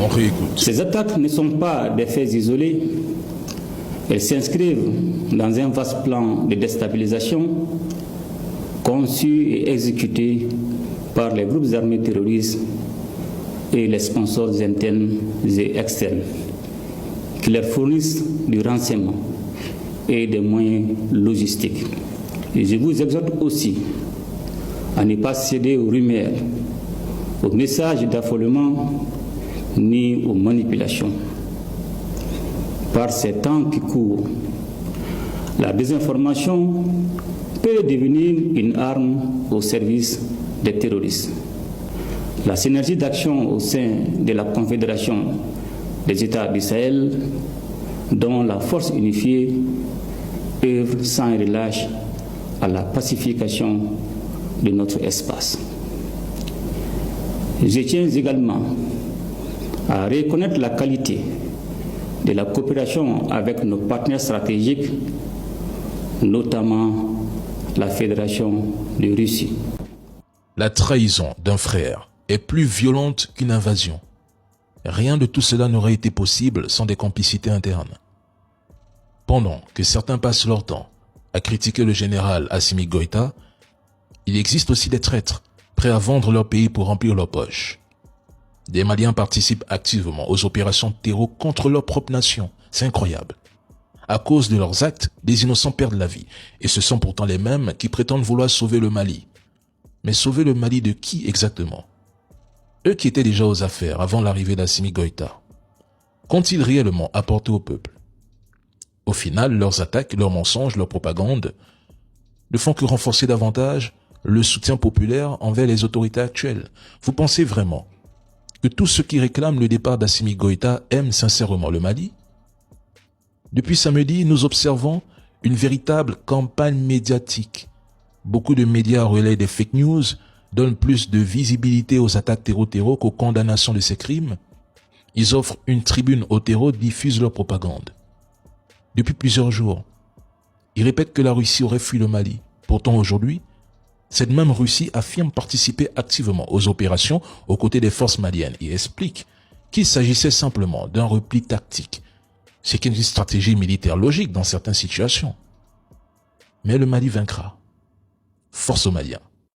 On réécoute. Ces attaques ne sont pas des faits isolés. Elles s'inscrivent dans un vaste plan de déstabilisation conçu et exécuté par les groupes armés terroristes et les sponsors internes et externes qui leur fournissent du renseignement et des moyens logistiques. Et je vous exhorte aussi à ne pas céder aux rumeurs, aux messages d'affolement ni aux manipulations. Par ces temps qui courent, la désinformation peut devenir une arme au service des terroristes. La synergie d'action au sein de la Confédération des États du Sahel, dont la force unifiée œuvre sans relâche à la pacification de notre espace. Je tiens également à reconnaître la qualité de la coopération avec nos partenaires stratégiques, notamment la Fédération de Russie. La trahison d'un frère est plus violente qu'une invasion. Rien de tout cela n'aurait été possible sans des complicités internes. Pendant que certains passent leur temps à critiquer le général Assimi Goïta, il existe aussi des traîtres prêts à vendre leur pays pour remplir leurs poches. Des Maliens participent activement aux opérations terreau contre leur propre nation. C'est incroyable. À cause de leurs actes, des innocents perdent la vie. Et ce sont pourtant les mêmes qui prétendent vouloir sauver le Mali. Mais sauver le Mali de qui exactement? Eux qui étaient déjà aux affaires avant l'arrivée d'Assimi Goïta. Qu'ont-ils réellement apporté au peuple? Au final, leurs attaques, leurs mensonges, leurs propagandes ne font que renforcer davantage le soutien populaire envers les autorités actuelles. Vous pensez vraiment que tous ceux qui réclament le départ d'Assimi Goïta aiment sincèrement le Mali? Depuis samedi, nous observons une véritable campagne médiatique. Beaucoup de médias relaient des fake news, donnent plus de visibilité aux attaques terreau qu'aux condamnations de ces crimes. Ils offrent une tribune au terreau, diffusent leur propagande. Depuis plusieurs jours, ils répètent que la Russie aurait fui le Mali. Pourtant aujourd'hui, cette même Russie affirme participer activement aux opérations aux côtés des forces maliennes et explique qu'il s'agissait simplement d'un repli tactique. C'est une stratégie militaire logique dans certaines situations. Mais le Mali vaincra. Force aux Maliens.